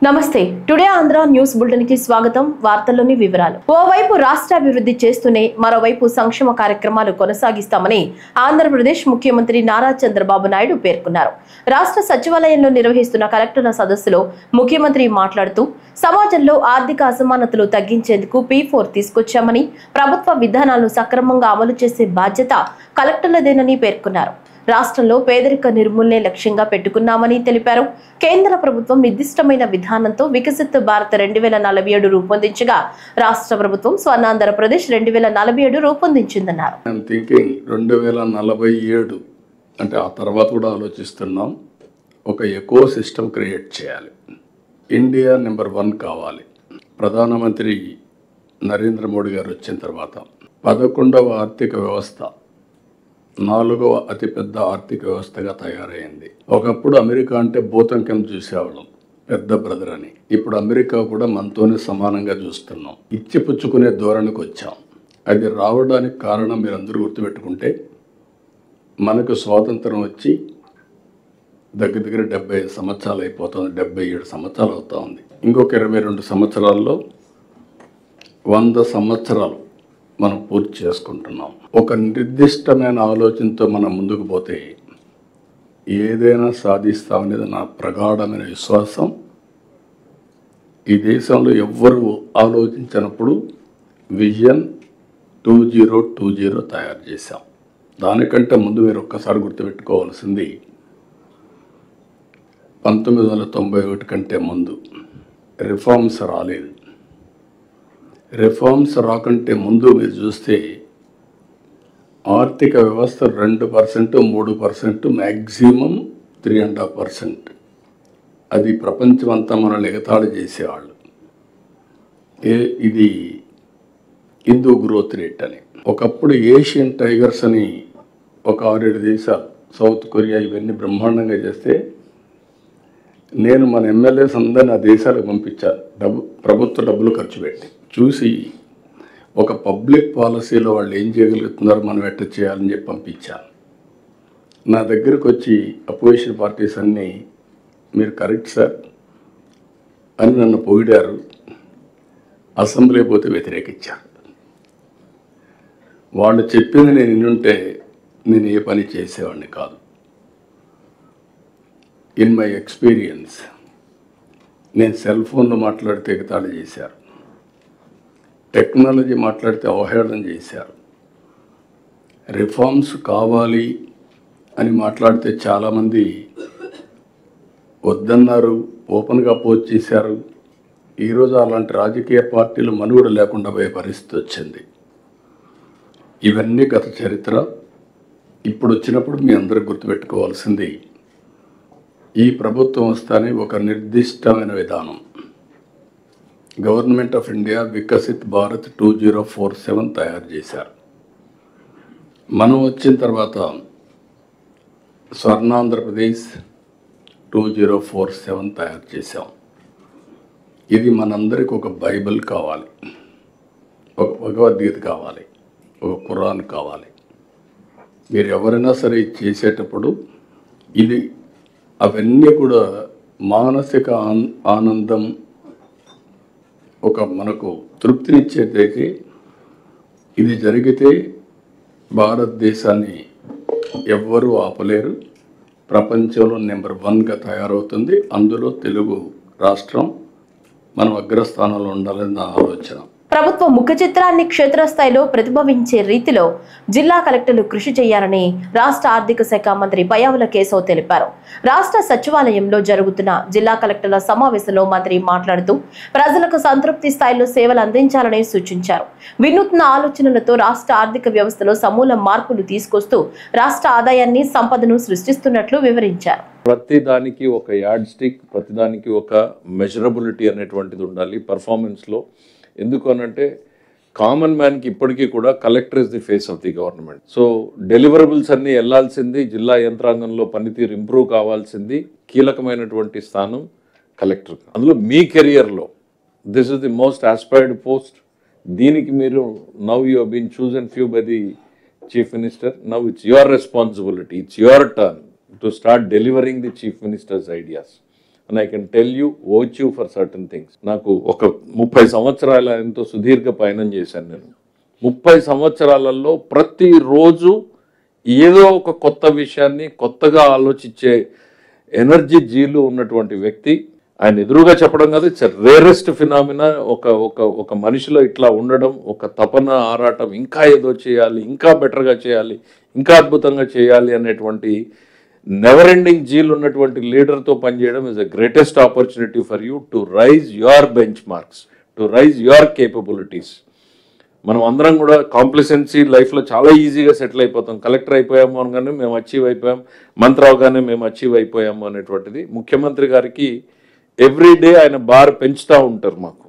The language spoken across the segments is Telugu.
నమస్తే టుడే ఆంధ్ర న్యూస్ బులెటిన్ కి స్వాగతం. వార్తల్లోని వివరాలు. ఓవైపు రాష్ట్ర అభివృద్ధి చేస్తూనే మరోవైపు సంక్షేమ కార్యక్రమాలు కొనసాగిస్తామని ఆంధ్రప్రదేశ్ ముఖ్యమంత్రి నారా చంద్రబాబు నాయుడు పేర్కొన్నారు. రాష్ట్ర సచివాలయంలో నిర్వహిస్తున్న కలెక్టర్ల సదస్సులో ముఖ్యమంత్రి మాట్లాడుతూ సమాజంలో ఆర్థిక అసమానతలు తగ్గించేందుకు P4 తీసుకొచ్చామని, ప్రభుత్వ విధానాలను సక్రమంగా అమలు చేసే బాధ్యత కలెక్టర్లదేనని పేర్కొన్నారు. రాష్ట్రంలో పేదరిక నిర్మూలనే లక్ష్యంగా పెట్టుకున్నామని తెలిపారు. కేంద్ర ప్రభుత్వం నిర్దిష్టమైన విధానంతో వికసిత్ భారత్ 2047 రూపొందించగా రాష్ట్ర ప్రభుత్వం స్వర్ణాంధ్రప్రదేశ్ 2047 రూపొందించిందన్నారు. 2047 అంటే ఆ తర్వాత కూడా ఆలోచిస్తున్నాం. ఒక ఎకో సిస్టమ్ క్రియేట్ చేయాలి. ఇండియా నెంబర్ 1 కావాలి. ప్రధానమంత్రి నరేంద్ర మోడీ గారు వచ్చిన తర్వాత 11వ ఆర్థిక వ్యవస్థ 4వ అతిపెద్ద ఆర్థిక వ్యవస్థగా తయారైంది. ఒకప్పుడు అమెరికా అంటే భూతం కింద చూసేవాళ్ళం, పెద్ద బ్రదర్ అని. ఇప్పుడు అమెరికా కూడా మనతోనే సమానంగా చూస్తున్నాం. ఇచ్చిపుచ్చుకునే ధోరణికి వచ్చాం. అది రావడానికి కారణం మీరందరూ గుర్తుపెట్టుకుంటే, మనకు స్వాతంత్రం వచ్చి దగ్గర 75 సంవత్సరాలు అయిపోతుంది. 77 సంవత్సరాలు అవుతా ఉంది. ఇంకొక 22 సంవత్సరాల్లో 100 సంవత్సరాలు మనం పూర్తి చేసుకుంటున్నాం. ఒక నిర్దిష్టమైన ఆలోచనతో మనం ముందుకు పోతే ఏదైనా సాధిస్తామనేది నా ప్రగాఢమైన విశ్వాసం. ఈ దేశంలో ఎవ్వరూ ఆలోచించినప్పుడు విజన్ 2020 తయారు చేశాం. దానికంటే ముందు మీరు ఒక్కసారి గుర్తుపెట్టుకోవాల్సింది 1991 కంటే ముందు రిఫార్మ్స్ రాలేదు. రిఫార్మ్స్ రాకంటే ముందు మీరు చూస్తే ఆర్థిక వ్యవస్థ 2%, 3%, మ్యాక్సిమం 3.5%. అది ప్రపంచమంతా మనల్ని ఎగతాళి చేసేవాళ్ళు. ఇది హిందూ గ్రోత్ రేట్ అని. ఒకప్పుడు ఏషియన్ టైగర్స్ అని ఒక 6-7 దేశాలు, సౌత్ కొరియా ఇవన్నీ బ్రహ్మాండంగా చేస్తే నేను మన ఎమ్మెల్యేస్ అందరినీ ఆ దేశాలకు పంపించాను. ప్రభుత్వ డబ్బులు ఖర్చు పెట్టి చూసి ఒక పబ్లిక్ పాలసీలో వాళ్ళు ఏం చేయగలుగుతున్నారో మనం ఎట్లా చేయాలని చెప్పి పంపించాను. నా దగ్గరకు వచ్చి అపోజిషన్ పార్టీస్ అన్నీ మీరు కరెక్ట్ సార్ అని నన్ను పొగిడారు. అసెంబ్లీ పోతే వ్యతిరేకించారు. వాళ్ళు చెప్పింది నేను వినుంటే నేను ఏ పని చేసేవాడిని కాదు. ఇన్ మై ఎక్స్పీరియన్స్ నేను సెల్ ఫోన్లో మాట్లాడితే ఎగతాళి చేశారు, టెక్నాలజీ మాట్లాడితే అవహేళన చేశారు, రిఫార్మ్స్ కావాలి అని మాట్లాడితే చాలామంది వద్దన్నారు, ఓపెన్గా అపోజ్ చేశారు. ఈరోజు అలాంటి రాజకీయ పార్టీలు మనుగడ లేకుండా పోయే పరిస్థితి వచ్చింది. ఇవన్నీ గత చరిత్ర. ఇప్పుడు వచ్చినప్పుడు మీ అందరూ గుర్తుపెట్టుకోవాల్సింది, ఈ ప్రభుత్వం వస్తానే ఒక నిర్దిష్టమైన విధానం government of India Viksit Bharat 2047 తయారు చేశారు. మనం వచ్చిన తర్వాత స్వర్ణాంధ్రప్రదేశ్ 2047 తయారు చేశాం. ఇది మనందరికి ఒక బైబిల్ కావాలి, ఒక భగవద్గీత కావాలి, ఒక ఖురాన్ కావాలి. మీరు ఎవరైనా సరే చేసేటప్పుడు ఇది అవన్నీ కూడా మానసిక ఆనందం, ఒక మనకు తృప్తినిచ్చేదైతే ఇది జరిగితే భారతదేశాన్ని ఎవ్వరూ ఆపలేరు. ప్రపంచంలో నెంబర్ 1గా తయారవుతుంది. అందులో తెలుగు రాష్ట్రం మనం అగ్రస్థానంలో ఉండాలని నా ఆలోచన. ప్రభుత్వ ముఖ చిత్రాన్ని క్షేత్రస్థాయిలో ప్రతిబింబించే రీతిలో జిల్లా కలెక్టర్లు కృషి చేయాలని రాష్ట్ర ఆర్థిక శాఖ మంత్రి పయ్యావుల కేశవ్ తెలిపారు. రాష్ట్ర సచివాలయంలో జరుగుతున్న జిల్లా కలెక్టర్ల సమావేశంలో మంత్రి మాట్లాడుతూ ప్రజలకు సంతృప్తి స్థాయిలో సేవలు అందించాలని సూచించారు. వినూత్న ఆలోచనలతో రాష్ట్ర ఆర్థిక వ్యవస్థలో సమూల మార్పులు తీసుకొస్తూ రాష్ట్ర ఆదాయాన్ని, సంపదను సృష్టిస్తున్నట్లు వివరించారు. ప్రతిదానికి ఒక యాడ్ స్టిక్, ప్రతిదానికి ఒక మెజరబిలిటీ అనేటువంటిది ఉండాలి పర్ఫార్మెన్స్లో. ఎందుకు అనంటే కామన్ మ్యాన్కి ఇప్పటికీ కూడా collector is the face of the government. So deliverables అన్నీ వెళ్లాల్సింది, జిల్లా యంత్రాంగంలో పనితీరు ఇంప్రూవ్ కావాల్సింది, కీలకమైనటువంటి స్థానం కలెక్టర్. అందులో మీ కెరియర్లో this is the most aspired post. దీనికి మీరు now you have been chosen few by the chief minister. Now it's your responsibility, it's your turn to start delivering the chief minister's ideas. And I can tell you watch you for certain things. నాకు ఒక 30 సంవత్సరాల ఎంతో సుదీర్ఘ పయనం చేశాను నేను. 30 సంవత్సరాలలో ప్రతిరోజు ఏదో ఒక కొత్త విషయాన్ని కొత్తగా ఆలోచించే ఎనర్జీ జీలు ఉన్నటువంటి వ్యక్తి. ఆయన ఎదురుగా చెప్పడం కాదు, ఇట్స్ రేరెస్ట్ ఫినామినా. ఒక మనిషిలో ఇట్లా ఉండడం, ఒక తపన ఆరాటం, ఇంకా ఏదో చేయాలి, ఇంకా బెటర్గా చేయాలి, ఇంకా అద్భుతంగా చేయాలి అనేటువంటి నెవర్ ఎండింగ్ జీల్ ఉన్నటువంటి లీడర్తో పనిచేయడం is the greatest opportunity for you to rise your bench marks, to rise your capabilities. మనం అందరం కూడా కాంప్లిసెన్సీ లైఫ్లో చాలా ఈజీగా సెటిల్ అయిపోతాం. కలెక్టర్ అయిపోయాము అనగానే మేము అచీవ్ అయిపోయాం, మంత్రి అవగానే మేము అచీవ్ అయిపోయాము అనేటువంటిది. ముఖ్యమంత్రి గారికి ఎవ్రీడే ఆయన బార్ పెంచుతూ ఉంటారు మాకు.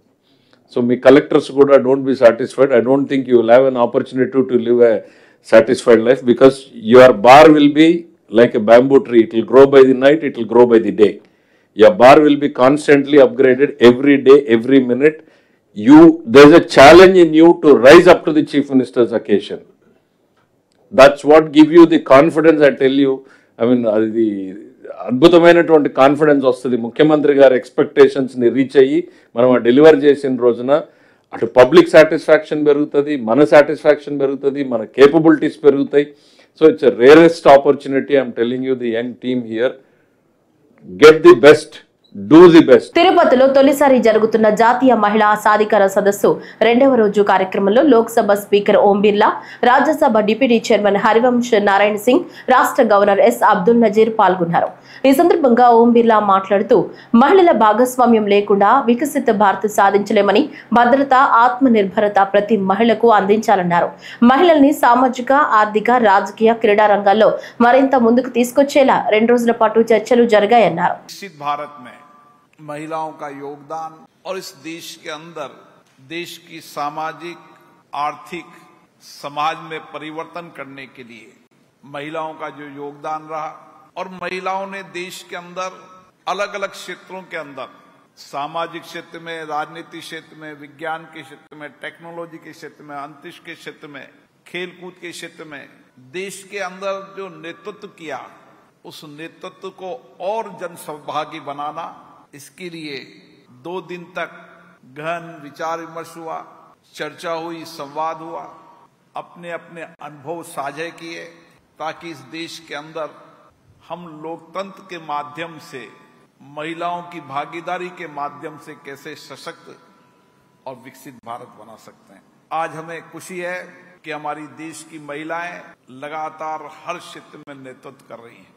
సో మీ కలెక్టర్స్ కూడా don't be satisfied. I don't think you will have an opportunity to live a satisfied life because your bar will be like a bamboo tree. It will grow by the night, it will grow by the day. Your bar will be constantly upgraded every day, every minute. There's a challenge in you to rise up to the Chief Minister's occasion. That's what give you the confidence, I tell you. I mean, the అద్భుతమైనటువంటి కాన్ఫిడెన్స్ వస్తుంది. ముఖ్యమంత్రి గారి ఎక్స్పెక్టేషన్స్ని రీచ్ అయ్యి మనం డెలివర్ చేసిన రోజున అటు పబ్లిక్ సాటిస్ఫాక్షన్ పెరుగుతుంది, మన సాటిస్ఫాక్షన్ పెరుగుతుంది, మన కేపబిలిటీస్ పెరుగుతాయి. So it's a rarest opportunity. I'm telling you, the young team here, get the best, do the best. తిరుపతిలో తొలిసారి జరుగుతున్న జాతీయ మహిళా సాధికార సదస్సు 2వ రోజు కార్యక్రమంలో Lok Sabha speaker Om Birla, Rajya Sabha deputy chairman Harivansh Narayana Singh, రాష్ట్ర గవర్నర్ ఎస్ అబ్దుల్ నజీర్ పాల్గొన్నారు. ఈ సందర్భంగా ఓం బిర్లా మాట్లాడుతూ మహిళల భాగస్వామ్యం లేకుండా వికసిత భారత్ సాధించలేమని, భద్రత, ఆత్మ నిర్భరత ప్రతి మహిళకు అందించాలన్నారు. మహిళల్ని సామాజిక, ఆర్థిక, రాజకీయ, క్రీడా రంగాల్లో మరింత ముందుకు తీసుకొచ్చేలా 2 రోజుల పాటు చర్చలు జరిగాయన్నారు. महिलाओं का योगदान और इस देश के अंदर देश की सामाजिक, आर्थिक, समाज में परिवर्तन करने के लिए महिलाओं का जो योगदान रहा और महिलाओं ने देश के अंदर अलग अलग क्षेत्रों के अंदर, सामाजिक क्षेत्र में, राजनीति क्षेत्र में, विज्ञान के क्षेत्र में, टेक्नोलॉजी के क्षेत्र में, अंतरिक्ष के क्षेत्र में, खेलकूद के क्षेत्र में देश के अंदर जो नेतृत्व किया, उस नेतृत्व को और जन सहभागी बनाना, इसके लिए 2 दिन तक गहन विचार विमर्श हुआ, चर्चा हुई, संवाद हुआ, अपने अपने अनुभव साझे किए ताकि इस देश के अंदर हम लोकतंत्र के माध्यम से, महिलाओं की भागीदारी के माध्यम से कैसे सशक्त और विकसित भारत बना सकते हैं. आज हमें खुशी है कि हमारी देश की महिलाएं लगातार हर क्षेत्र में नेतृत्व कर रही हैं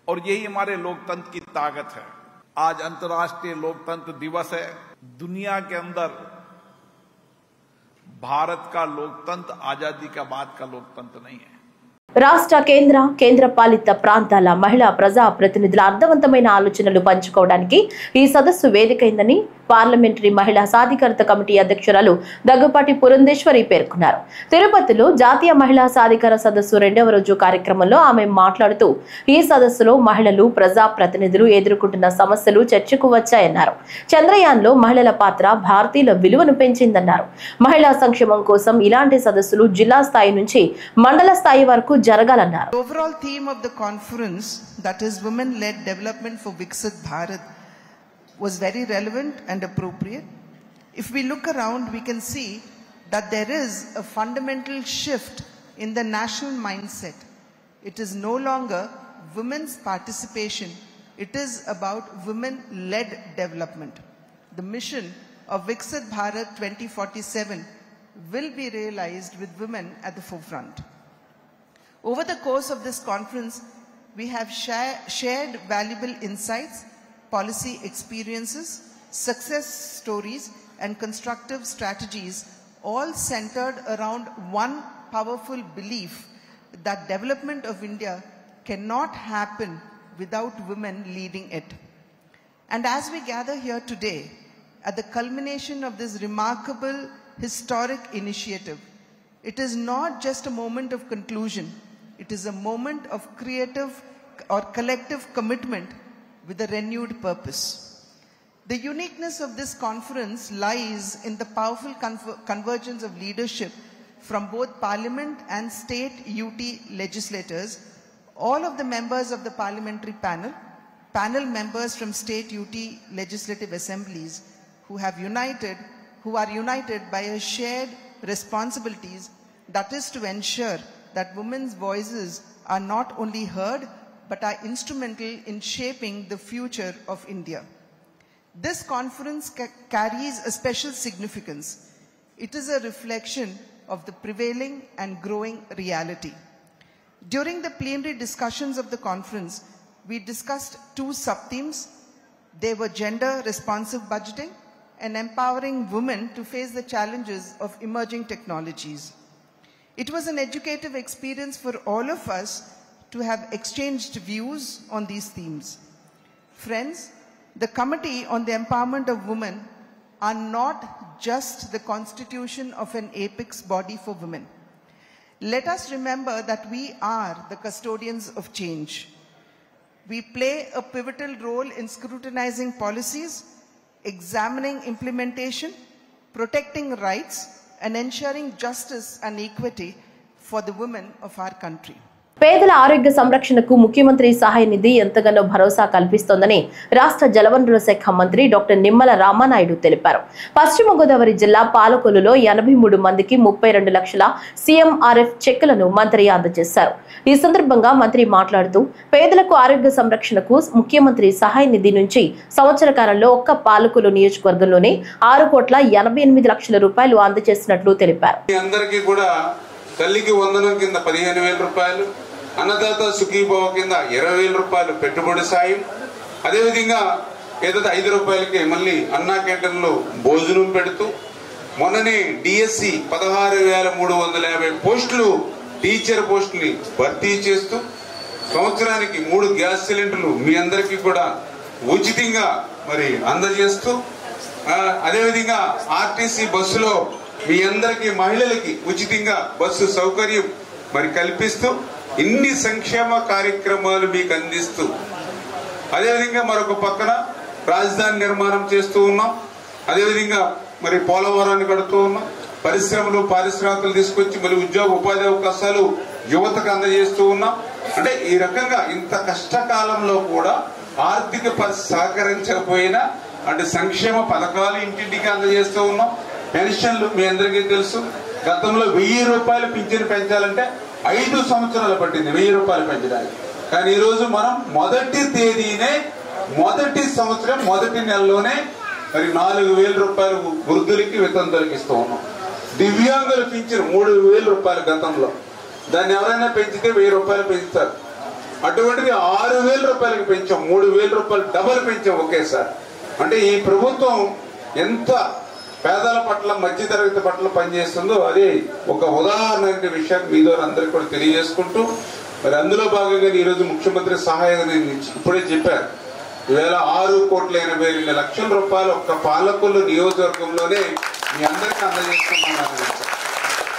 और यही हमारे लोकतंत्र की ताकत है. आज अंतर्राष्ट्रीय लोकतंत्र दिवस है. दुनिया के अंदर भारत का लोकतंत्र आजादी का बाद का लोकतंत्र नहीं है. రాష్ట్ర కేంద్ర పాలిత ప్రాంతాల మహిళా ప్రజా ప్రతినిధుల అర్థవంతమైన ఆలోచనలు పంచుకోవడానికి ఈ సదస్సు వేదికైందని పార్లమెంటరీ మహిళా సాధికారత కమిటీ అధ్యక్షురాలు దగ్గుపాటి పురంధేశ్వరి పేర్కొన్నారు. తిరుపతిలో జాతీయ మహిళా సాధికార సదస్సు 2వ రోజు కార్యక్రమంలో ఆమె మాట్లాడుతూ ఈ సదస్సులో మహిళలు, ప్రజా ప్రతినిధులు ఎదుర్కొంటున్న సమస్యలు చర్చకు వచ్చాయన్నారు. చంద్రయాన్లో మహిళల పాత్ర భారతీయుల విలువను పెంచిందన్నారు. మహిళా సంక్షేమం కోసం ఇలాంటి సదస్సులు జిల్లా స్థాయి నుంచి మండల స్థాయి వరకు జరగాలన్నారు. Overall theme of the conference, that is women-led development for Viksit Bharat, was very relevant and appropriate. If we look around, we can see that there is a fundamental shift in the national mindset. It is no longer women's participation. It is about women-led development. The mission of Viksit Bharat 2047 will be realized with women at the forefront. Over the course of this conference, we have shared valuable insights, policy experiences, success stories, and constructive strategies, all centered around one powerful belief that development of India cannot happen without women leading it. And as we gather here today, at the culmination of this remarkable historic initiative, it is not just a moment of conclusion. It is a moment of creative or collective commitment with a renewed purpose. The uniqueness of this conference lies in the powerful convergence of leadership from both Parliament and state UT legislators, all of the members of the parliamentary panel, panel members from state UT legislative assemblies who are united by a shared responsibilities, that is to ensure that women's voices are not only heard but are instrumental in shaping the future of India. This conference carries a special significance. It is a reflection of the prevailing and growing reality. During the plenary discussions of the conference, we discussed two sub-themes. They were gender responsive budgeting and empowering women to face the challenges of emerging technologies. It was an educative experience for all of us to have exchanged views on these themes. Friends, the Committee on the Empowerment of Women are not just the constitution of an apex body for women. Let us remember that we are the custodians of change. We play a pivotal role in scrutinizing policies, examining implementation, protecting rights, and ensuring justice and equity for the women of our country. పేదల ఆరోగ్య సంరక్షణకు ముఖ్యమంత్రి సహాయ నిధి ఎంతగానో భరోసా కల్పిస్తోందని రాష్ట్ర జలవనరుల శాఖ మంత్రి డాక్టర్ నిమ్మల రామానాయుడు తెలిపారు. పశ్చిమ గోదావరి జిల్లా పాలకొల్లులో 83 మందికి 32 లక్షల CMRF చెక్కులను మంత్రి అందజేశారు. ఈ సందర్భంగా మంత్రి మాట్లాడుతూ పేదలకు ఆరోగ్య సంరక్షణకు ముఖ్యమంత్రి సహాయ నిధి నుంచి సంవత్సర కాలంలో ఒక్క పాలకొల్లు నియోజకవర్గంలోనే 6,88 లక్షల అందజేసినట్లు తెలిపారు. అందరికీ కూడా తల్లికి వందనం కింద 15,000 రూపాయలు, అన్నదాత సుఖీభవ కింద 20,000 రూపాయలు పెట్టుబడి సాయం, అదేవిధంగా ఏదైతే 5 రూపాయలకి మళ్ళీ అన్నా క్యాంటీన్లో భోజనం పెడుతూ మొన్ననే డిఎస్సి 16,350 పోస్టులు టీచర్ పోస్టుని భర్తీ చేస్తూ సంవత్సరానికి 3 గ్యాస్ సిలిండర్లు మీ అందరికీ కూడా ఉచితంగా మరి అందజేస్తూ అదేవిధంగా ఆర్టీసీ బస్సులో మీ అందరికీ మహిళలకి ఉచితంగా బస్సు సౌకర్యం మరి కల్పిస్తూ ఇన్ని సంక్షేమ కార్యక్రమాలు మీకు అందిస్తూ అదేవిధంగా మరొక పక్కన రాజధాని నిర్మాణం చేస్తూ ఉన్నాం. అదేవిధంగా మరి పోలవరాన్ని కడుతూ ఉన్నాం. పరిశ్రమలు పారిశ్రామికలు తీసుకొచ్చి మరి ఉద్యోగ ఉపాధి అవకాశాలు యువతకు అందజేస్తూ ఉన్నాం. అంటే ఈ రకంగా ఇంత కష్టకాలంలో కూడా ఆర్థిక పరిస్థితి సహకరించకపోయినా అంటే సంక్షేమ పథకాలు ఇంటింటికి అందజేస్తూ ఉన్నాం. పెన్షన్లు మీ అందరికీ తెలుసు, గతంలో 1,000 రూపాయలు పింఛను పెంచాలంటే 5 సంవత్సరాలు పట్టింది 1,000 రూపాయలు పెంచడానికి. కానీ ఈ రోజు మనం మొదటి తేదీనే మొదటి సంవత్సరం మొదటి నెలలోనే మరి 4,000 రూపాయలు వృద్ధులకి వితంతులకి ఇస్తూ ఉన్నాం. దివ్యాంగుల పింఛను 3,000 రూపాయలు గతంలో, దాన్ని ఎవరైనా పెంచితే 1,000 రూపాయలు పెంచుతారు. అటువంటిది 6,000 రూపాయలకి పెంచాం, 3,000 రూపాయలు డబల్ పెంచాం ఒకేసారి. అంటే ఈ ప్రభుత్వం ఎంత పేదల పట్ల మధ్యతరగతి పట్ల పనిచేస్తుందో అది ఒక ఉదాహరణ విషయాన్ని మీ ద్వారా అందరికీ కూడా తెలియజేసుకుంటూ మరి అందులో భాగంగా ఈరోజు ముఖ్యమంత్రి సహాయ నిధి ఇప్పుడే చెప్పారు. ఈవేళ 6,82,00,000 రూపాయలు ఒక్క పాలకొల్లు నియోజకవర్గంలోనే మీ అందరికీ అందజేస్తున్నాను.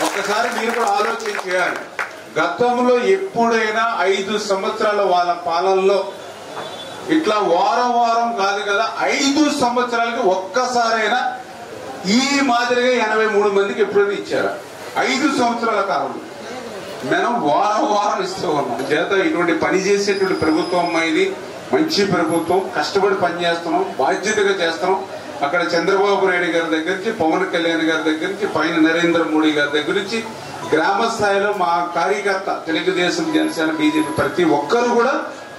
ఒక్కసారి మీరు కూడా ఆలోచన చేయాలి. గతంలో ఎప్పుడైనా 5 సంవత్సరాల వాళ్ళ పాలనలో ఇట్లా వారం వారం కాదు కదా 5 సంవత్సరాలకి ఒక్కసారైనా ఈ మాదిరిగా 83 మందికి ఎప్పుడైనా ఇచ్చారా? 5 సంవత్సరాల కాలంలో మనం వారం వారం ఇస్తూ ఉన్నాం. చేత ఇటువంటి పని చేసేటువంటి ప్రభుత్వం ఇది మంచి ప్రభుత్వం, కష్టపడి పనిచేస్తున్నాం, బాధ్యతగా చేస్తున్నాం. అక్కడ చంద్రబాబు నాయుడు గారి దగ్గర నుంచి పవన్ కళ్యాణ్ గారి దగ్గర నుంచి పైన నరేంద్ర మోడీ గారి దగ్గర నుంచి గ్రామ స్థాయిలో మా కార్యకర్త తెలుగుదేశం జనసేన బీజేపీ ప్రతి ఒక్కరు కూడా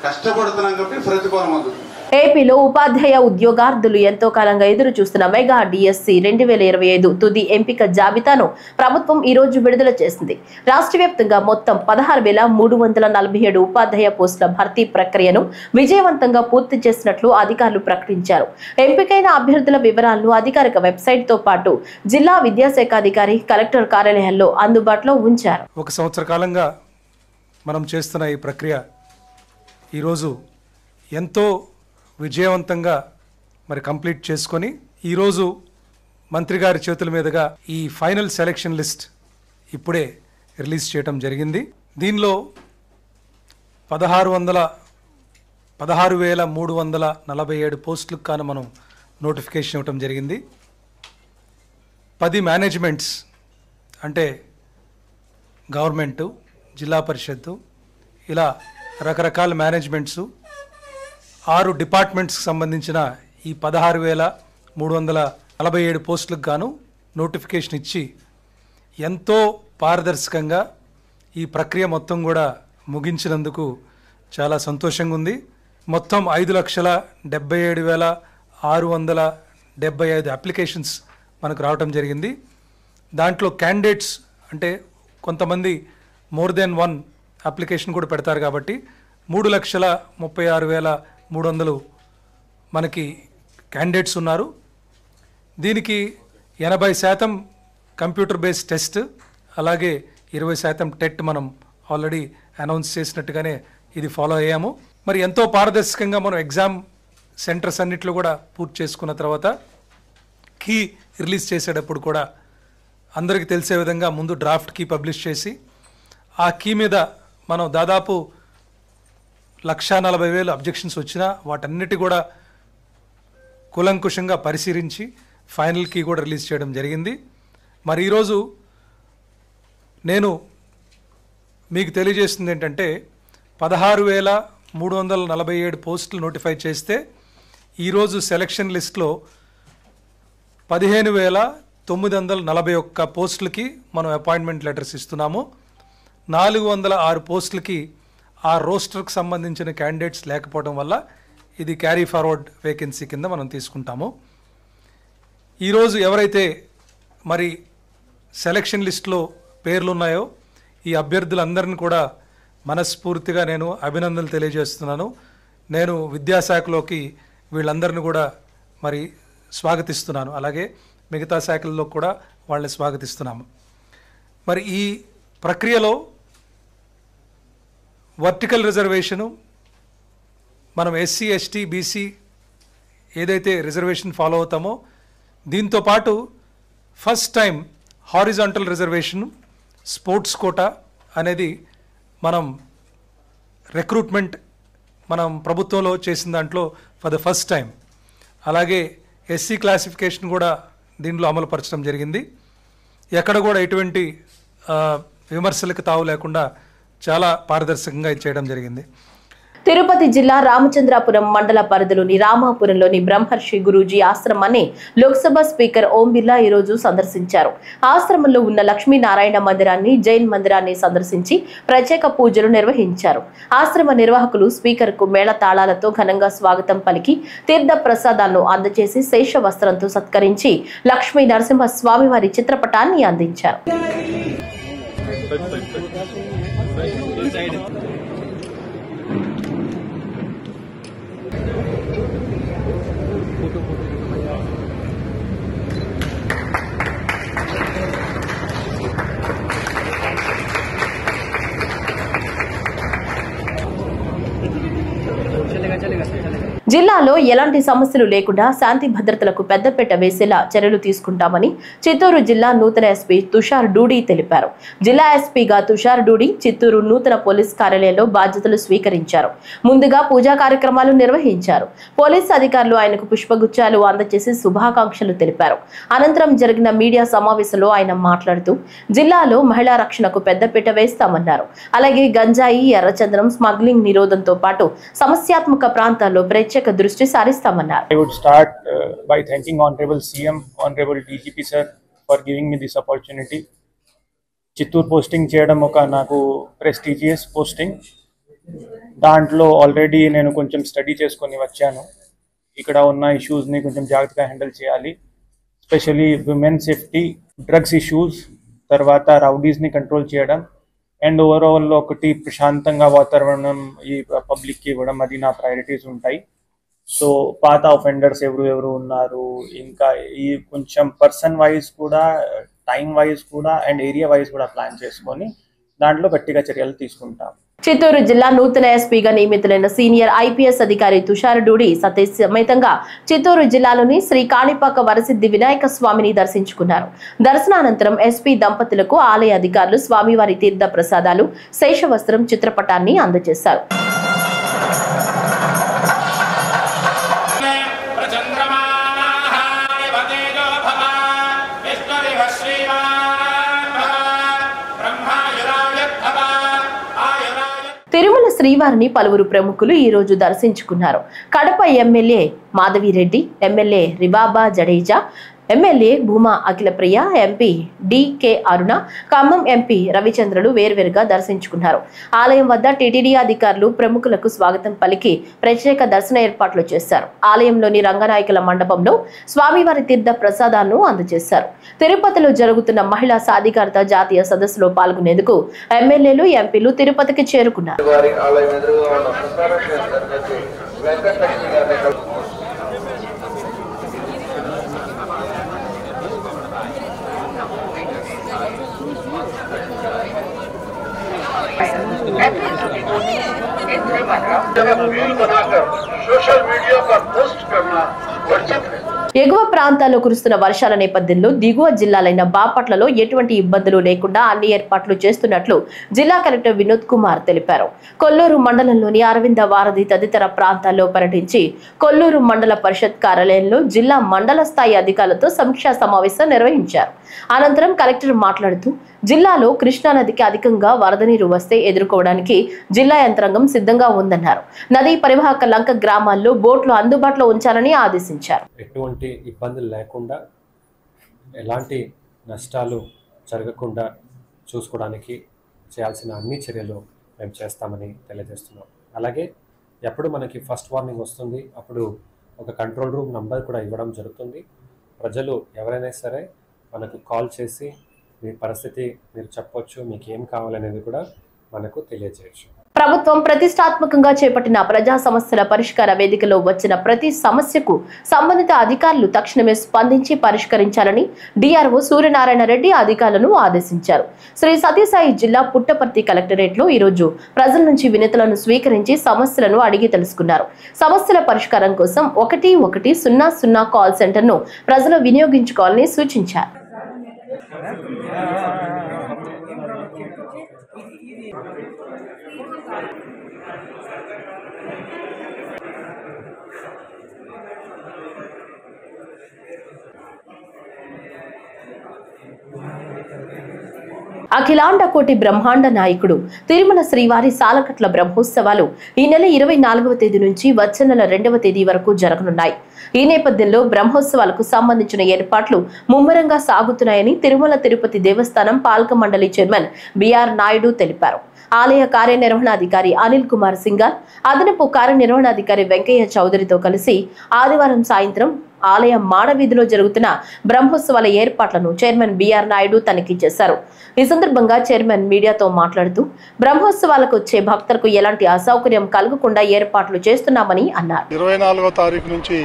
కష్టపడుతున్నాం కాబట్టి ప్రతిఫలం అందుతుంది. ఏపీలో ఉపాధ్యాయ ఉద్యోగార్థులు ఎంతో కాలంగా ఎదురు చూస్తున్న మెగా డిఎస్సి 2025 తుది ఎంపిక జాబితాను ప్రభుత్వం ఈ రోజు విడుదల చేసింది. రాష్ట్ర వ్యాప్తంగా మొత్తం 16,347 ఉపాధ్యాయ పోస్టుల భర్తీ ప్రక్రియను విజయవంతంగా పూర్తి చేసినట్లు అధికారులు ప్రకటించారు. ఎంపికైన అభ్యర్థుల వివరాలను అధికారిక వెబ్సైట్ తో పాటు జిల్లా విద్యాశాఖ అధికారి కలెక్టర్ కార్యాలయాల్లో అందుబాటులో ఉంచారు. ఒక సంవత్సర కాలంగా మనం చేస్తున్న ఈ ప్రక్రియ ఈరోజు ఎంతో విజయవంతంగా మరి కంప్లీట్ చేసుకొని ఈరోజు మంత్రి గారి చేతుల మీదుగా ఈ ఫైనల్ సెలెక్షన్ లిస్ట్ ఇప్పుడే రిలీజ్ చేయడం జరిగింది. దీనిలో 16,347 పోస్టులకు కాను మనం నోటిఫికేషన్ ఇవ్వటం జరిగింది. 10 మేనేజ్మెంట్స్ అంటే గవర్నమెంటు, జిల్లా పరిషత్తు ఇలా రకరకాల మేనేజ్మెంట్స్ 6 డిపార్ట్మెంట్స్కి సంబంధించిన ఈ 16,347 పోస్టులకు గాను నోటిఫికేషన్ ఇచ్చి ఎంతో పారదర్శకంగా ఈ ప్రక్రియ మొత్తం కూడా ముగించినందుకు చాలా సంతోషంగా ఉంది. మొత్తం 5,77,675 అప్లికేషన్స్ మనకు రావటం జరిగింది. దాంట్లో క్యాండిడేట్స్ అంటే కొంతమంది మోర్ దెన్ 1 అప్లికేషన్ కూడా పెడతారు కాబట్టి 3,36,300 మనకి క్యాండిడేట్స్ ఉన్నారు. దీనికి 80% కంప్యూటర్ బేస్డ్ టెస్ట్, అలాగే 20% టెట్ మనం ఆల్రెడీ అనౌన్స్ చేసినట్టుగానే ఇది ఫాలో అయ్యాము. మరి ఎంతో పారదర్శకంగా మనం ఎగ్జామ్ సెంటర్స్ అన్నిట్లో కూడా పూర్తి చేసుకున్న తర్వాత కీ రిలీజ్ చేసేటప్పుడు కూడా అందరికీ తెలిసే విధంగా ముందు డ్రాఫ్ట్ కీ పబ్లిష్ చేసి ఆ కీ మీద మనం దాదాపు 1,40,000 అబ్జెక్షన్స్ వచ్చినా వాటన్నిటి కూడా కూలంకుషంగా పరిశీలించి ఫైనల్ కీ కూడా రిలీజ్ చేయడం జరిగింది. మరి ఈరోజు నేను మీకు తెలియజేస్తుంది ఏంటంటే 16,347 పోస్టులు నోటిఫై చేస్తే ఈరోజు సెలక్షన్ లిస్ట్లో 15,941 పోస్టులకి మనం అపాయింట్మెంట్ లెటర్స్ ఇస్తున్నాము. 406 పోస్టులకి ఆ రోస్టర్కి సంబంధించిన క్యాండిడేట్స్ లేకపోవడం వల్ల ఇది క్యారీ ఫార్వర్డ్ వేకెన్సీ కింద మనం తీసుకుంటాము. ఈరోజు ఎవరైతే మరి సెలక్షన్ లిస్ట్లో పేర్లు ఉన్నాయో ఈ అభ్యర్థులందరిని కూడా మనస్ఫూర్తిగా నేను అభినందనలు తెలియజేస్తున్నాను. నేను విద్యాశాఖలోకి వీళ్ళందరిని కూడా మరి స్వాగతిస్తున్నాను. అలాగే మిగతా శాఖల్లో కూడా వాళ్ళని స్వాగతిస్తున్నాము. మరి ఈ ప్రక్రియలో వర్టికల్ రిజర్వేషను మనం ఎస్సీ, ఎస్టీ, బీసీ ఏదైతే రిజర్వేషన్ ఫాలో అవుతామో దీంతో పాటు first time horizontal reservation, sports quota అనేది మనం రిక్రూట్మెంట్ మనం ప్రభుత్వంలో చేసిన దాంట్లో ఫర్ ద ఫస్ట్ టైం. అలాగే ఎస్సీ క్లాసిఫికేషన్ కూడా దీంట్లో అమలుపరచడం జరిగింది. ఎక్కడ కూడా ఎటువంటి విమర్శలకు తావు లేకుండా చాలా పారదర్శకంగా ఇది చేయడం జరిగింది. తిరుపతి జిల్లా రామచంద్రాపురం మండల పరిధిలోని రామాపురంలోని బ్రహ్మర్షి గురూజీ ఆశ్రమాన్ని లోక్సభ స్పీకర్ ఓం బిర్లా ఈరోజు సందర్శించారు. ఆశ్రమంలో ఉన్న లక్ష్మీనారాయణ మందిరాన్ని, జైన్ మందిరాన్ని సందర్శించి ప్రత్యేక పూజలు నిర్వహించారు. ఆశ్రమ నిర్వాహకులు స్పీకర్ కు మేళ తాళాలతో ఘనంగా స్వాగతం పలికి తీర్థ ప్రసాదాలను అందజేసి శేష వస్త్రంతో సత్కరించి లక్ష్మీ నరసింహ స్వామివారి చిత్రపటాన్ని అందించారు. జిల్లాలో ఎలాంటి సమస్యలు లేకుండా శాంతి భద్రతలకు పెద్దపీట వేసేలా చర్యలు తీసుకుంటామని చిత్తూరు జిల్లా నూతన ఎస్పీ తుషార్ డూడి తెలిపారు. జిల్లా ఎస్పీగా తుషార్ డూడి చిత్తూరు నూతన పోలీస్ కార్యాలయంలో బాధ్యతలు స్వీకరించారు. ముందుగా పూజా కార్యక్రమాలు నిర్వహించారు. పోలీస్ అధికారులు ఆయనకు పుష్పగుచ్చాలు అందజేసి శుభాకాంక్షలు తెలిపారు. అనంతరం జరిగిన మీడియా సమావేశంలో ఆయన మాట్లాడుతూ జిల్లాలో మహిళా రక్షణకు పెద్దపీట వేస్తామన్నారు. అలాగే గంజాయి, ఎర్రచందనం స్మగ్లింగ్ నిరోధంతో పాటు సమస్యాత్మక ప్రాంతాల్లో ప్రత్యేక దృష్టి సారిస్తామన్నారు. I would start by thanking Honorable CM, Honorable DGP sir for giving me this opportunity. Chittoor posting చేయడం ఒక నాకు ప్రెస్టీజియస్ పోస్టింగ్. దాంట్లో ఆల్రెడీ నేను కొంచెం స్టడీ చేసుకొని వచ్చాను. ఇక్కడ ఉన్న ఇష్యూస్ని కొంచెం జాగ్రత్తగా హ్యాండిల్ చేయాలి. Especially women safety, drugs issues, తర్వాత రౌడీస్ని కంట్రోల్ చేయడం అండ్ ఓవరాల్ ఒకటి ప్రశాంతంగా వాతావరణం ఈ పబ్లిక్కి ఇవ్వడం, అది నా ప్రయారిటీస్ ఉంటాయి. సో పాత ఆఫెండర్స్ ఎవరు ఉన్నారు, ఇంకా ఈ కొంచెం పర్సన్ వైజ్ కూడా, టైం వైజ్ కూడా అండ్ ఏరియా వైజ్ కూడా ప్లాన్ చేసుకొని దాంట్లో గట్టిగా చర్యలు తీసుకుంటాం. చిత్తూరు జిల్లా నూతన ఎస్పీగా నియమితులైన సీనియర్ ఐపీఎస్ అధికారి తుషార్ డూడి సతీష్ సమేతంగా చిత్తూరు జిల్లాలోని శ్రీ కాణిపాక వరసిద్ధి వినాయక స్వామిని దర్శించుకున్నారు. దర్శనానంతరం ఎస్పీ దంపతులకు ఆలయ అధికారులు స్వామివారి తీర్థ ప్రసాదాలు, శేషవస్త్రం, చిత్రపటాన్ని అందజేశారు. తిరుమల శ్రీవారిని పలువురు ప్రముఖులు ఈ రోజు దర్శించుకున్నారు. Kadapa MLA Madhavireddy, MLA Rivaba Jadeja, MLA Bhuma Akhilapriya, MP DK Aruna, Khammam MP రవిచంద్రులు వేర్వేరుగా దర్శించుకున్నారు. ఆలయం వద్ద టీటీడీ అధికారులు ప్రముఖులకు స్వాగతం పలికి ప్రత్యేక దర్శన ఏర్పాట్లు చేశారు. ఆలయంలోని రంగనాయకుల మండపంలో స్వామివారి తీర్థ ప్రసాదాలను అందజేశారు. తిరుపతిలో జరుగుతున్న మహిళా సాధికారత జాతీయ సదస్సులో పాల్గొనేందుకు ఎమ్మెల్యేలు, ఎంపీలు తిరుపతికి చేరుకున్నారు. सोशल मीडिया पर पोस्ट करना वर्जित है। ఎగువ ప్రాంతాల్లో కురుస్తున్న వర్షాల నేపథ్యంలో దిగువ జిల్లాలైన బాపట్లలో ఎటువంటి ఇబ్బందులు లేకుండా అన్ని ఏర్పాట్లు చేస్తున్నట్లు జిల్లా కలెక్టర్ వినోద్ కుమార్ తెలిపారు. కొల్లూరు మండలంలోని అరవింద వారధి తదితర ప్రాంతాల్లో పర్యటించి కొల్లూరు మండల పరిషత్ కార్యాలయంలో జిల్లా మండల స్థాయి అధికారులతో సమీక్షా సమావేశం నిర్వహించారు. అనంతరం కలెక్టర్ మాట్లాడుతూ జిల్లాలో కృష్ణానదికి అధికంగా వరద నీరు వస్తే ఎదుర్కోవడానికి జిల్లా యంత్రాంగం సిద్ధంగా ఉందన్నారు. నదీ పరివాహక లంక గ్రామాల్లో బోట్లు అందుబాటులో ఉంచాలని ఆదేశించారు. ఎటువంటి ఇబ్బందులు లేకుండా ఎలాంటి నష్టాలు జరగకుండా చూసుకోవడానికి చేయాల్సిన అన్ని చర్యలు మేము చేస్తామని తెలియజేస్తున్నాం. అలాగే ఎప్పుడు మనకి ఫస్ట్ వార్నింగ్ వస్తుంది అప్పుడు ఒక కంట్రోల్ రూమ్ నంబర్ కూడా ఇవ్వడం జరుగుతుంది. ప్రజలు ఎవరైనా సరే మనకు కాల్ చేసి మీ పరిస్థితి మీరు చెప్పొచ్చు, మీకు ఏం కావాలనేది కూడా మనకు తెలియజేయచ్చు. ప్రభుత్వం ప్రతిష్టాత్మకంగా చేపట్టిన ప్రజా సమస్యల పరిష్కార వేదికలో వచ్చిన ప్రతి సమస్యకు సంబంధిత అధికారులు తక్షణమే స్పందించి పరిష్కరించాలని డిఆర్ఓ సూర్యనారాయణ రెడ్డి అధికారులను ఆదేశించారు. శ్రీ సత్యసాయి జిల్లా పుట్టపర్తి కలెక్టరేట్ లో ఈరోజు ప్రజల నుంచి వినతులను స్వీకరించి సమస్యలను అడిగి తెలుసుకున్నారు. సమస్యల పరిష్కారం కోసం 1100 కాల్ సెంటర్ ను ప్రజలు వినియోగించుకోవాలని సూచించారు. అఖిలాండ కోటి బ్రహ్మాండ నాయకుడు తిరుమల శ్రీవారి సాలకట్ల బ్రహ్మోత్సవాలు ఈ నెల 24వ తేదీ నుంచి వచ్చే నెల 2వ తేదీ వరకు జరగనున్నాయి. ఈ నేపథ్యంలో బ్రహ్మోత్సవాలకు సంబంధించిన ఏర్పాట్లు ముమ్మరంగా సాగుతున్నాయని తిరుమల తిరుపతి దేవస్థానం పాలక మండలి చైర్మన్ బిఆర్ నాయుడు తెలిపారు. ఆలయ కార్యనిర్వహణాధికారి అనిల్ కుమార్ సింగాల్, అదనపు కార్యనిర్వహణాధికారి వెంకయ్య చౌదరితో కలిసి ఆదివారం సాయంత్రం ఆలయ మాడవీధిలో జరుగుతున్న బ్రహ్మోత్సవాల ఏర్పాట్లను చైర్మన్ బిఆర్ నాయుడు తనిఖీ చేశారు. ఈ సందర్భంగా చైర్మన్ మీడియాతో మాట్లాడుతూ బ్రహ్మోత్సవాలకు వచ్చే భక్తులకు ఎలాంటి అసౌకర్యం కలగకుండా ఏర్పాట్లు చేస్తున్నామని అన్నారు. 24వ తారీఖు నుంచి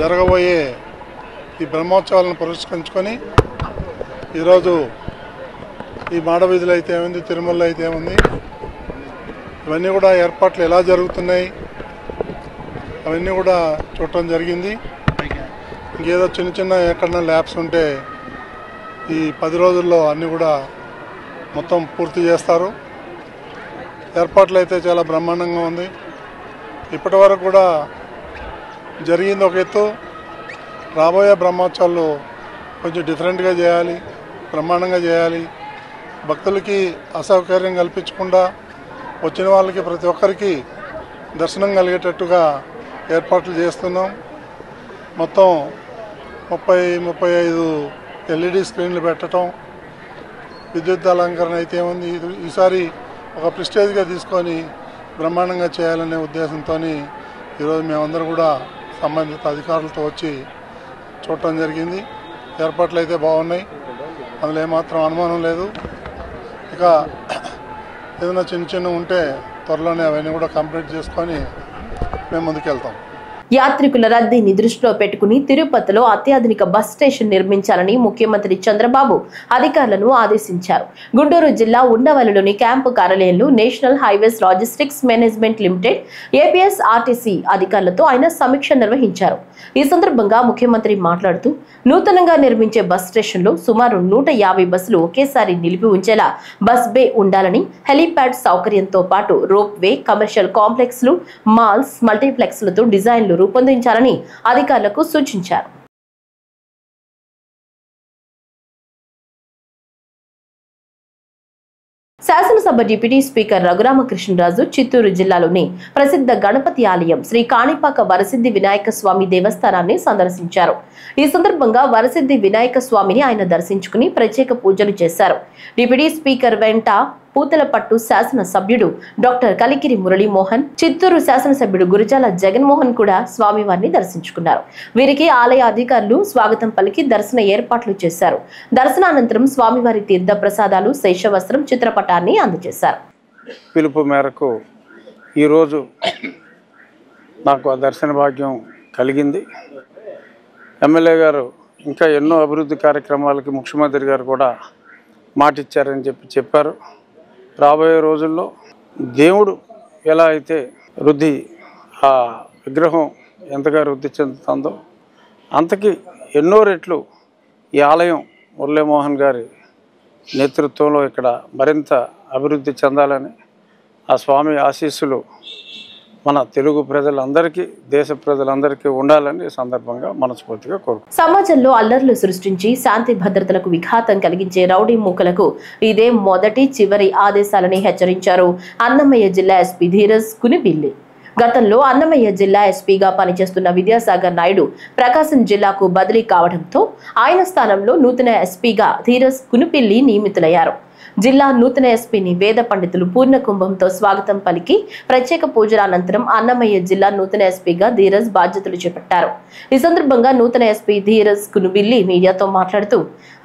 జరగబోయే ఈ బ్రహ్మోత్సవాలను పురస్కరించుకొని ఈరోజు ఈ మాడవీధిలో అయితే ఏముంది, తిరుమలలో అయితే ఏముంది, ఇవన్నీ కూడా ఏర్పాట్లు ఎలా జరుగుతున్నాయి అవన్నీ కూడా చూడటం జరిగింది. ఇంకేదో చిన్న చిన్న ఎక్కడన్నా ల్యాబ్స్ ఉంటే ఈ 10 రోజుల్లో అన్నీ కూడా మొత్తం పూర్తి చేస్తారు. ఏర్పాట్లు అయితే చాలా బ్రహ్మాండంగా ఉంది. ఇప్పటి వరకు కూడా జరిగింది ఒక ఎత్తు, రాబోయే బ్రహ్మోత్సవాలు కొంచెం డిఫరెంట్గా చేయాలి, బ్రహ్మాండంగా చేయాలి. భక్తులకి అసౌకర్యం కల్పించకుండా వచ్చిన వాళ్ళకి ప్రతి ఒక్కరికి దర్శనం కలిగేటట్టుగా ఏర్పాట్లు చేస్తున్నాం. మొత్తం 30-35 LED స్క్రీన్లు పెట్టడం, విద్యుత్ అలంకరణ అయితే ఏముంది, ఈసారి ఒక ప్రెస్టేజ్గా తీసుకొని బ్రహ్మాండంగా చేయాలనే ఉద్దేశంతో ఈరోజు మేమందరం కూడా సంబంధిత అధికారులతో వచ్చి చూడటం జరిగింది. ఏర్పాట్లు అయితే బాగున్నాయి, అందులో ఏమాత్రం అనుమానం లేదు. ఇక ఏదైనా చిన్న ఉంటే త్వరలోనే అవన్నీ కూడా కంప్లీట్ చేసుకొని మేము ముందుకెళ్తాం. యాత్రికుల రద్దీని దృష్టిలో పెట్టుకుని తిరుపతిలో అత్యాధునిక బస్ స్టేషన్ నిర్మించాలని ముఖ్యమంత్రి చంద్రబాబు అధికారులను ఆదేశించారు. గుంటూరు జిల్లా ఉండవల్లిలోని క్యాంపు కార్యాలయంలో national highways logistics management limited APS RTC అధికారులతో ఆయన సమీక్ష నిర్వహించారు. ఈ సందర్భంగా ముఖ్యమంత్రి మాట్లాడుతూ నూతనంగా నిర్మించే బస్ స్టేషన్లో సుమారు 150 బస్సులు ఒకేసారి నిలిపి ఉంచేలా బస్ బే ఉండాలని, హెలీప్యాడ్ సౌకర్యంతో పాటు రోప్ వే, కమర్షియల్ కాంప్లెక్స్లు, మాల్స్, మల్టీప్లెక్స్లతో డిజైన్లు రూపొందించాలని అధికారులకు సూచించారు. శాసనసభ డిప్యూటీ స్పీకర్ రఘురామకృష్ణరాజు చిత్తూరు జిల్లాలోని ప్రసిద్ధ గణపతి ఆలయం శ్రీ కాణిపాక వరసిద్ధి వినాయక స్వామి దేవస్థానాన్ని సందర్శించారు. ఈ సందర్భంగా వరసిద్ధి వినాయక స్వామిని ఆయన దర్శించుకుని ప్రత్యేక పూజలు చేశారు. డిప్యూటీ స్పీకర్ వెంట పూతలపట్టు శాసనసభ్యుడు డాక్టర్ కలికిరి మురళీమోహన్, చిత్తూరు శాసనసభ్యుడు గురిజాల జగన్మోహన్ కూడా స్వామివారిని దర్శించుకున్నారు. వీరికి ఆలయ అధికారులు స్వాగతం పలికి దర్శన ఏర్పాట్లు చేశారు. దర్శనానంతరం స్వామివారి తీర్థ ప్రసాదాలు, శేషవస్త్రం, చిత్రపటాన్ని అందజేశారు. పిలుపు మేరకు ఈరోజు నాకు ఆ దర్శన భాగ్యం కలిగింది. ఎమ్మెల్యే గారు ఇంకా ఎన్నో అభివృద్ధి కార్యక్రమాలకి ముఖ్యమంత్రి గారు కూడా మాటిచ్చారని చెప్పారు. రాబోయే రోజుల్లో దేవుడు ఎలా అయితే ఆ విగ్రహం ఎంతగా వృద్ధి చెందుతుందో అంతకి ఎన్నో రెట్లు ఈ ఆలయం మురళీమోహన్ గారి నేతృత్వంలో ఇక్కడ మరింత అభివృద్ధి చెందాలని ఆ స్వామి ఆశీస్సులు మన తెలుగు ప్రజలందరికీ, దేశ ప్రజలందరికీ ఉండాలని ఈ సందర్భంగా మనస్ఫూర్తిగా కోరుకుంటున్నాను. సమాజంలో అల్లర్లు సృష్టించి శాంతి భద్రతలకు విఘాతం కలిగించే రౌడీ మూకలకు ఇదే మొదటి, చివరి ఆదేశాలని హెచ్చరించారు అన్నమయ్య జిల్లా ఎస్పీ ధీరజ్ కునిబిల్లి. గతంలో అన్నమయ్య జిల్లా ఎస్పీగా పనిచేస్తున్న విద్యాసాగర్ నాయుడు ప్రకాశం జిల్లాకు బదిలీ కావడంతో ఆయన స్థానంలో నూతన ఎస్పీగా ధీరజ్ కునిపిల్లి నియమితులయ్యారు. జిల్లా నూతన ఎస్పీని వేద పండితులు పూర్ణ కుంభంతో స్వాగతం పలికి ప్రత్యేక పూజల అనంతరం అన్నమయ్య జిల్లా నూతన ఎస్పీగా ధీరజ్ బాధ్యతలు చేపట్టారు. ఈ సందర్భంగా నూతన ఎస్పీ ధీరజ్ కునుబిల్లి మీడియాతో మాట్లాడుతూ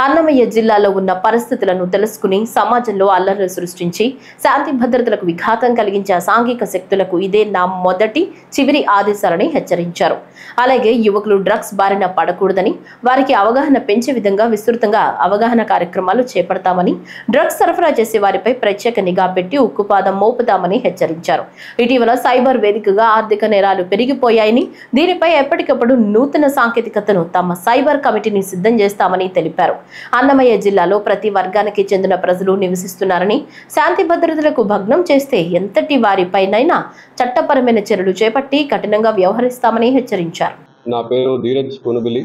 అన్నమయ్య జిల్లాలో ఉన్న పరిస్థితులను తెలుసుకుని సమాజంలో అల్లర్లు సృష్టించి శాంతి భద్రతలకు విఘాతం కలిగించే అసాంఘిక శక్తులకు ఇదే నా మొదటి, చివరి ఆదేశాలని హెచ్చరించారు. అలాగే యువకులు డ్రగ్స్ బారిన పడకూడదని, వారికి అవగాహన పెంచే విధంగా విస్తృతంగా అవగాహన కార్యక్రమాలు చేపడతామని, డ్రగ్స్ సరఫరా చేసే వారిపై ప్రత్యేక నిఘా పెట్టి ఉక్కుపాదం మోపుతామని హెచ్చరించారు. ఇటీవల సైబర్ వేదికగా ఆర్థిక నేరాలు పెరిగిపోయాయని, దీనిపై ఎప్పటికప్పుడు నూతన సాంకేతికతను తమ సైబర్ కమిటీని సిద్ధం చేస్తామని తెలిపారు. అన్నమయ్య జిల్లాలో ప్రతి వర్గానికి చెందిన ప్రజలు నివసిస్తున్నారని, శాంతి భద్రతలకు భగ్నం చేస్తే ఎంతటి వారిపైనైనా చట్టపరమైన చర్యలు చేపట్టి కఠినంగా వ్యవహరిస్తామని హెచ్చరించారు. నా పేరు ధీరజ్ కునుబిలి,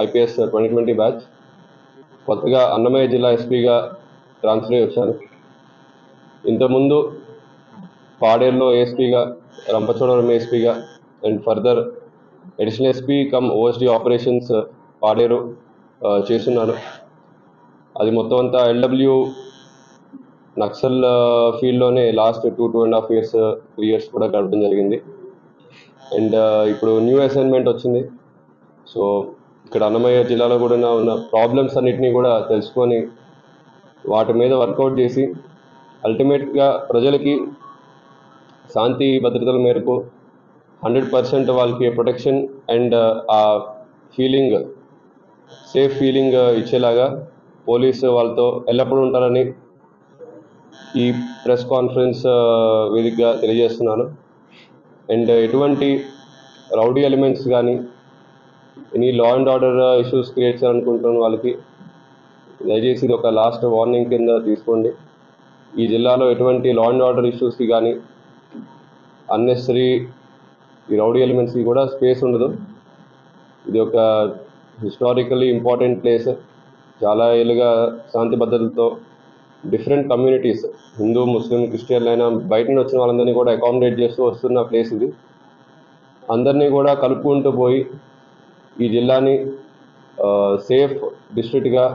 IPS 2020 బ్యాచ్. కొత్తగా అన్నమయ్య జిల్లా ఎస్పీగా ట్రాన్స్ఫర్ అయ్యి వచ్చాను. ఇంతకుముందు పాడేరులో ఏఎస్పీగా, రంపచోడవరం ఏఎస్పీగా and further additional SP cum OSD operations Paderu చేస్తున్నాను. అది మొత్తం అంతా LW నక్సల్ ఫీల్డ్లోనే లాస్ట్ 2.5 years 3 years కూడా గడపడం జరిగింది. అండ్ ఇప్పుడు న్యూ అసైన్మెంట్ వచ్చింది. సో ఇక్కడ అన్నమయ్య జిల్లాలో కూడా ఉన్న ప్రాబ్లమ్స్ అన్నిటినీ కూడా తెలుసుకొని వాటి మీద వర్కౌట్ చేసి అల్టిమేట్గా ప్రజలకి శాంతి భద్రతల మేరకు 100% వాళ్ళకి ప్రొటెక్షన్ అండ్ ఆ ఫీలింగ్, సేఫ్ ఫీలింగ్ ఇచ్చేలాగా పోలీసు వాళ్ళతో ఎల్లప్పుడూ ఉంటారని ఈ ప్రెస్ కాన్ఫరెన్స్ వేదికగా తెలియజేస్తున్నాను. అండ్ ఎటువంటి రౌడీ ఎలిమెంట్స్ కానీ any law and order issues create చేయాలనుకుంటున్న వాళ్ళకి దయచేసి ఇది ఒక లాస్ట్ వార్నింగ్ కింద తీసుకోండి. ఈ జిల్లాలో ఎటువంటి లా అండ్ ఆర్డర్ ఇష్యూస్కి కానీ అన్నెసరీ ఈ రౌడీ ఎలిమెంట్స్కి కూడా స్పేస్ ఉండదు. ఇది ఒక హిస్టారికల్లీ ఇంపార్టెంట్ ప్లేస్. చాలా ఏళ్ళుగా శాంతి భద్రతలతో డిఫరెంట్ కమ్యూనిటీస్, హిందూ, ముస్లిం, క్రిస్టియన్ అయినా బయట నుంచి వచ్చిన వాళ్ళందరినీ కూడా అకామిడేట్ చేస్తూ వస్తున్న ప్లేస్ ఇది. అందరినీ కూడా కలుపుకుంటూ పోయి ఈ జిల్లాని సేఫ్ డిస్ట్రిక్ట్గా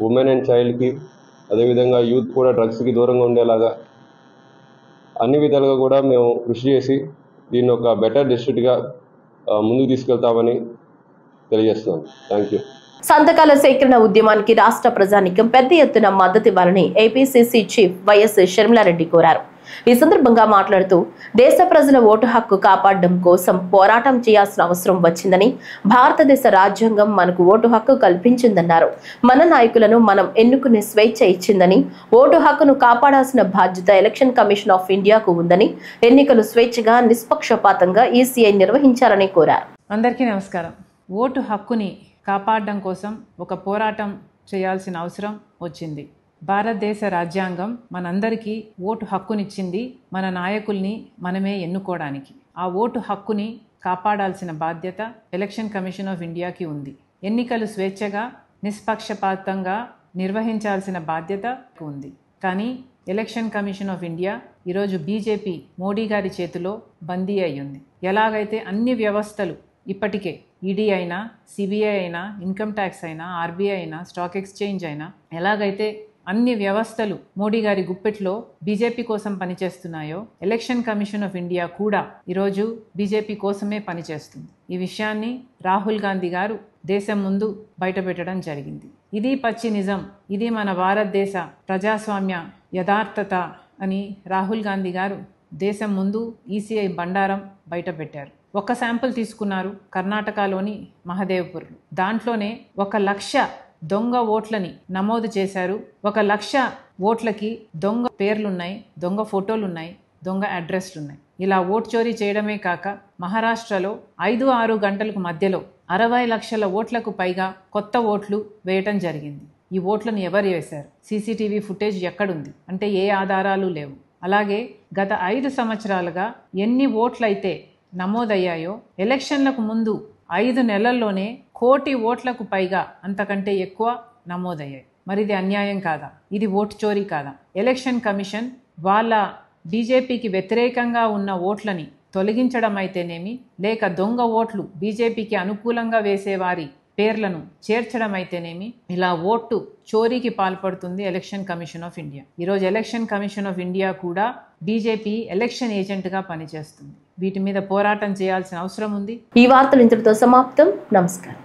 ఉమెన్ అండ్ చైల్డ్కి, అదేవిధంగా యూత్ కూడా డ్రగ్స్కి దూరంగా ఉండేలాగా అన్ని విధాలుగా కూడా మేము కృషి చేసి దీన్ని ఒక బెటర్ డిస్ట్రిక్ట్గా ముందుకు తీసుకెళ్తామని తెలియజేస్తున్నాను. Thank you. సంతకాల సేకరణ ఉద్యమానికి రాష్ట్ర ప్రజానీకం పెద్ద ఎత్తున మద్దతు ఇవ్వాలని APCC చీఫ్ వైఎస్ షర్మిలారెడ్డి కోరారు. ఈ సందర్భంగా మాట్లాడుతూ దేశ ప్రజల ఓటు హక్కు కాపాడడం కోసం పోరాటం చేయాల్సిన అవసరం వచ్చిందని, భారతదేశ రాజ్యాంగం మనకు ఓటు హక్కు కల్పించిందన్నారు. మన నాయకులను మనం ఎన్నుకునే స్వేచ్ఛ ఇచ్చిందని, ఓటు హక్కును కాపాడాల్సిన బాధ్యత ఎలక్షన్ కమిషన్ ఆఫ్ ఇండియాకు ఉందని, ఎన్నికలు స్వేచ్ఛగా, నిష్పక్షపాతంగా ECI నిర్వహించాలని కోరారు. అందరికీ నమస్కారం. ఓటు హక్కుని కాపాడడం కోసం ఒక పోరాటం చేయాల్సిన అవసరం వచ్చింది. భారతదేశ రాజ్యాంగం మనందరికీ ఓటు హక్కునిచ్చింది, మన నాయకుల్ని మనమే ఎన్నుకోవడానికి. ఆ ఓటు హక్కుని కాపాడాల్సిన బాధ్యత ఎలక్షన్ కమిషన్ ఆఫ్ ఇండియాకి ఉంది. ఎన్నికలు స్వేచ్ఛగా, నిష్పక్షపాతంగా నిర్వహించాల్సిన బాధ్యత ఉంది. కానీ ఎలక్షన్ కమిషన్ ఆఫ్ ఇండియా ఈరోజు బీజేపీ మోడీ గారి చేతిలో బందీ అయ్యింది. ఎలాగైతే అన్ని వ్యవస్థలు ఇప్పటికే ఈడీ అయినా, సిబిఐ అయినా, ఇన్కమ్ ట్యాక్స్ అయినా, ఆర్బీఐ అయినా, స్టాక్ ఎక్స్చేంజ్ అయినా, ఎలాగైతే అన్ని వ్యవస్థలు మోడీ గారి గుప్పెట్లో బీజేపీ కోసం పనిచేస్తున్నాయో ఎలక్షన్ కమిషన్ ఆఫ్ ఇండియా కూడా ఈరోజు బీజేపీ కోసమే పనిచేస్తుంది. ఈ విషయాన్ని రాహుల్ గాంధీ గారు దేశం ముందు బయటపెట్టడం జరిగింది. ఇది పచ్చి నిజం, ఇది మన భారతదేశ ప్రజాస్వామ్య యథార్థత అని రాహుల్ గాంధీ గారు దేశం ముందు ఈసీఐ బండారం బయటపెట్టారు. ఒక శాంపుల్ తీసుకున్నారు కర్ణాటకలోని మహదేవ్పూర్లో. దాంట్లోనే 1,00,000 దొంగ ఓట్లని నమోదు చేశారు. 1,00,000 ఓట్లకి దొంగ పేర్లున్నాయి, దొంగ ఫోటోలున్నాయి, దొంగ అడ్రస్లున్నాయి. ఇలా ఓట్ చోరీ చేయడమే కాక మహారాష్ట్రలో 5-6 గంటలకు మధ్యలో 60 లక్షల ఓట్లకు పైగా కొత్త ఓట్లు వేయటం జరిగింది. ఈ ఓట్లను ఎవరు వేశారు? సీసీటీవీ ఫుటేజ్ ఎక్కడుంది అంటే ఏ ఆధారాలు లేవు. అలాగే గత 5 సంవత్సరాలుగా ఎన్ని ఓట్లయితే నమోదయ్యాయో ఎలక్షన్లకు ముందు 5 నెలల్లోనే 1 కోటి ఓట్లకు పైగా అంతకంటే ఎక్కువ నమోదయ్యాయి. మరి ఇది అన్యాయం కాదా? ఇది ఓటు చోరీ కాదా? ఎలక్షన్ కమిషన్ వాళ్ళ బీజేపీకి వ్యతిరేకంగా ఉన్న ఓట్లని తొలగించడం అయితేనేమి, లేక దొంగ ఓట్లు బీజేపీకి అనుకూలంగా వేసేవారి పేర్లను చేర్చడం అయితేనేమి, ఇలా ఓటు చోరీకి పాల్పడుతుంది ఎలక్షన్ కమిషన్ ఆఫ్ ఇండియా. ఈరోజు ఎలక్షన్ కమిషన్ ఆఫ్ ఇండియా కూడా బీజేపీ ఎలక్షన్ ఏజెంట్గా పనిచేస్తుంది. వీటి మీద పోరాటం చేయాల్సిన అవసరం ఉంది. ఈ వార్తలు ఇంతటితో సమాప్తం. నమస్కారం.